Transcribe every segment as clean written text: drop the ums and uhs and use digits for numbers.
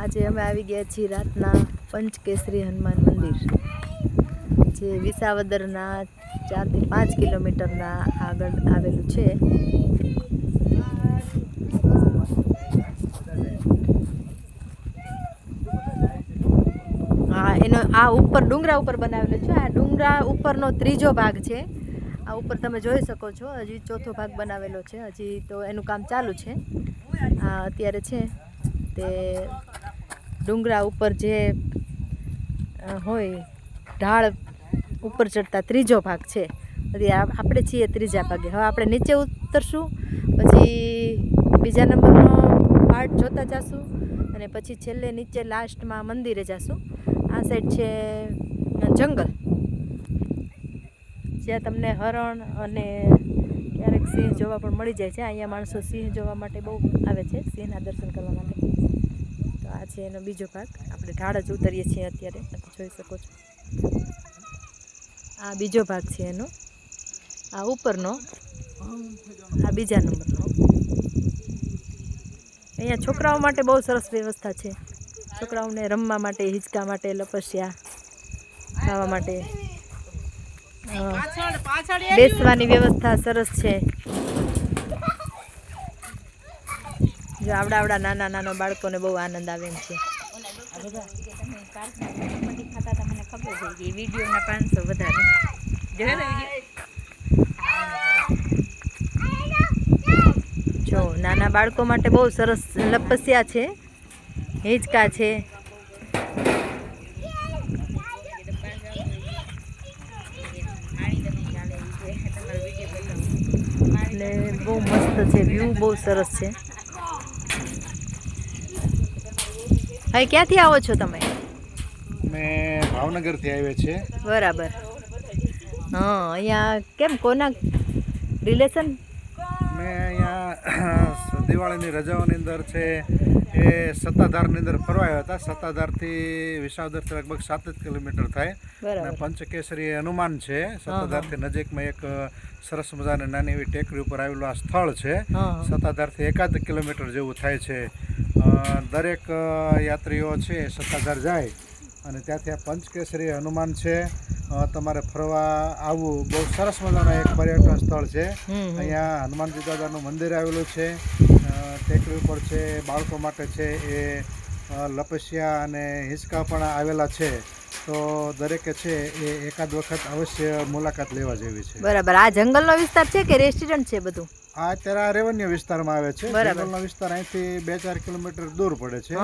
આજે અમે આવી ગયા છીએ રાતના પંચકેસરી હનુમાન મંદિર, જે વિસાવદરના 4 થી 5 કિલોમીટરના આગળ આવેલું છે. હા, એનો આ ઉપર ડુંગરા ઉપર બનાવેલો છે. આ ડુંગરા ઉપરનો ત્રીજો ભાગ છે. આ ઉપર તમે જોઈ શકો છો, હજી ચોથો ભાગ બનાવેલો છે. હજી તો એનું કામ ચાલુ છે. આ અત્યારે છે તે ડુંગરા ઉપર જે હોય ઢાળ ઉપર ચડતા ત્રીજો ભાગ છે. હજી આપણે છીએ ત્રીજા ભાગે. હવે આપણે નીચે ઉતરશું, પછી બીજા નંબરનો પાર્ટ જોતા જશું અને પછી છેલ્લે નીચે લાસ્ટમાં મંદિરે જશું. આ સાઈડ છે જંગલ, જ્યાં તમને હરણ અને ક્યારેક સિંહ જોવા પણ મળી જાય છે. અહીંયા માણસો સિંહ જોવા માટે બહુ આવે છે, સિંહના દર્શન કરવા માટે. તો આ છે એનો બીજો ભાગ. આપણે ઢાળ જ ઉતરીએ છીએ અત્યારે, તમે જોઈ શકો છો. આ બીજો ભાગ છે એનો, આ ઉપરનો, આ બીજા નંબરનો. અહીંયા છોકરાઓ માટે બહુ સરસ વ્યવસ્થા છે. છોકરાઓને રમવા માટે, હિંચકા માટે, લપસ્યા ખાવા માટે, બેસવાની વ્યવસ્થા સરસ છે. જો આવડા નાના બાળકોને બહુ આનંદ આવે એમ છે. જો નાના બાળકો માટે બહુ સરસ લપસ્યા છે, હિંચકા છે. અને બહુ મસ્ત છે, વ્યૂ બહુ સરસ છે. ભાઈ, ક્યાંથી આવો છો તમે? મેં ભાવનગરથી આવ્યા છે. બરાબર. હા, અહીંયા કેમ, કોના રિલેશન? મેં અહીંયા દિવાળીની રજાઓની અંદર છે એ સત્તાધારની અંદર ફરવા આવ્યા હતા. સત્તાધારથી વિસાવદરથી લગભગ 7 કિલોમીટર થાય. અને પંચકેસરી હનુમાન છે. સત્તાધારથી નજીકમાં એક સરસ મજાની નાની એવી ટેકરી ઉપર આવેલું આ સ્થળ છે. સત્તાધારથી 1 કિલોમીટર જેવું થાય છે. દરેક યાત્રીઓ છે સત્તાધાર જાય અને ત્યાંથી આ પંચકેસરી હનુમાન છે. તમારે ફરવા આવવું, બહુ સરસ મજાનું એક પર્યટન સ્થળ છે. અહીંયા હનુમાનજી દાદાનું મંદિર આવેલું છે, ટેકરી ઉપર છે. બાળકો માટે છે એ લપસ્યા અને હિંચકા પણ આવેલા છે. તો દરેકે છે એ એકાદ વખત અવશ્ય મુલાકાત લેવા જેવી છે. બરાબર. આ જંગલનો વિસ્તાર છે કે રેસ્ટોરન્ટ છે બધું? આ અત્યારે રેવન્યુ વિસ્તારમાં આવે છે. જંગલનો વિસ્તાર અહીંથી 2-4 કિલોમીટર દૂર પડે છે.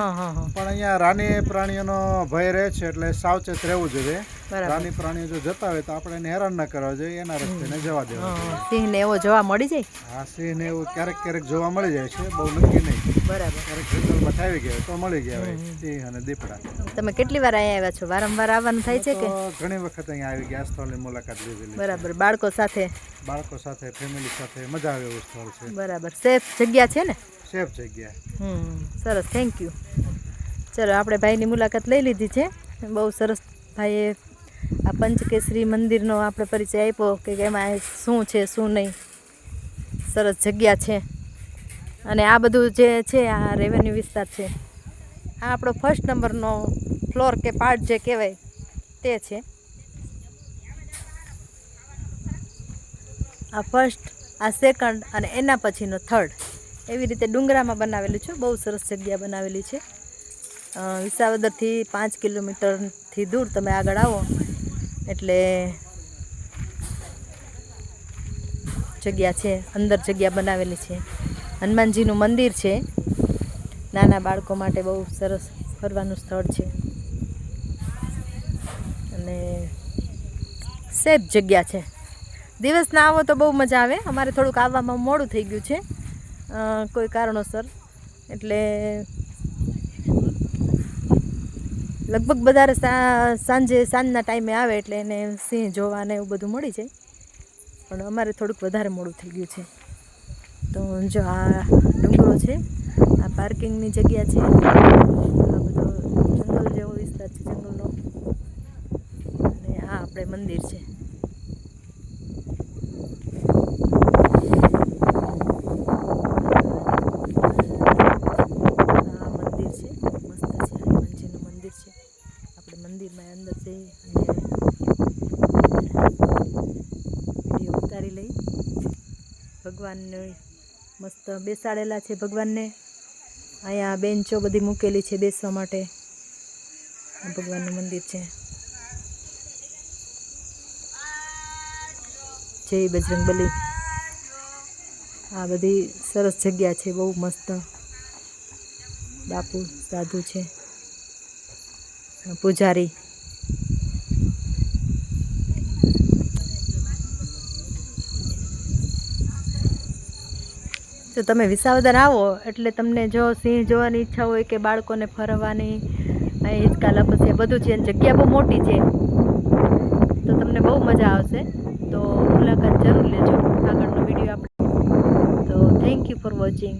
પણ અહીંયા રાની પ્રાણીઓનો ભય રહે છે, એટલે સાવચેત રહેવું જોઈએ. રાની પ્રાણીઓ જો જતા હોય તો આપણે એને હેરાન ન કરવા જોઈએ, એના રસ્તે ને જવા દેવા જોઈએ. સિંહ ને એવો જોવા મળી જાય? હા, સિંહ ને એવું ક્યારેક જોવા મળી જાય છે, બહુ નક્કી નહીં. બરાબર. ક્યારેક જંગલમાં આવી ગયા તો મળી ગયા હોય સિંહ અને દીપડા. તમે કેટલી વાર અહીંયા આવ્યા છો? વારંવાર આવવાનું થાય છે કે? ઘણી વખત અહીંયા આવી ગયા, સ્થળની મુલાકાત લીધેલી. બરાબર. બાળકો સાથે, ફેમિલી સાથે મજા આવે એવું સ્થળ છે. બરાબર. સેફ જગ્યા છે ને? સેફ જગ્યા. સરસ, થેન્ક યુ. ચલો, આપણે ભાઈની મુલાકાત લઈ લીધી છે. બહુ સરસ. ભાઈએ આ પંચકેસરી મંદિરનો આપણે પરિચય આપ્યો કે એમાં શું છે શું નહીં. સરસ જગ્યા છે. અને આ બધું જે છે આ રેવન્યુ વિસ્તાર છે. આ આપણો ફર્સ્ટ નંબરનો ફ્લોર કે પાર્ટ જે કહેવાય તે છે. આ ફર્સ્ટ, આ સેકન્ડ અને એના પછીનો થર્ડ, એવી રીતે ડુંગરામાં બનાવેલું છે. બહુ સરસ જગ્યા બનાવેલી છે. વિસાવદરથી 5 કિલોમીટરથી દૂર તમે આગળ આવો એટલે જગ્યા છે. અંદર જગ્યા બનાવેલી છે. હનુમાનજીનું મંદિર છે. નાના બાળકો માટે બહુ સરસ ફરવાનું સ્થળ છે અને સેફ જગ્યા છે. દિવસના આવો તો બહુ મજા આવે. અમારે થોડુંક આવવામાં મોડું થઈ ગયું છે કોઈ કારણોસર, એટલે લગભગ વધારે સાંજના ટાઈમે આવે એટલે એને સિંહ જોવાને એવું બધું મળી જાય. પણ અમારે થોડુંક વધારે મોડું થઈ ગયું છે. તો જો આ ડુંગરો છે, આ પાર્કિંગની જગ્યા છે, આ બધો જંગલ જેવો વિસ્તાર છે, જંગલનો. અને આ આપણે મંદિર છે. આ મંદિર છે, મસ્ત છે. ભગવાનને મસ્ત બેસાડેલા છે ભગવાનને. અહીંયા બેન્ચો બધી મૂકેલી છે બેસવા માટે. આ ભગવાનનું મંદિર છે. જય બજરંગબલી. આ બધી સરસ જગ્યા છે, બહુ મસ્ત. બાપુ સાધુ છે, પૂજારી. જો તમે વિસાવદર આવો એટલે તમને જો સિંહ જોવાની ઈચ્છા હોય કે બાળકોને ફરવાની, અહીં હિંચકા લપસ્યા બધું છે, જગ્યા બહુ મોટી છે, તો તમને બહુ મજા આવશે. તો મુલાકાત જરૂર લેજો. આગળનો વિડીયો આપણે. તો થેન્ક યુ ફોર વોચિંગ.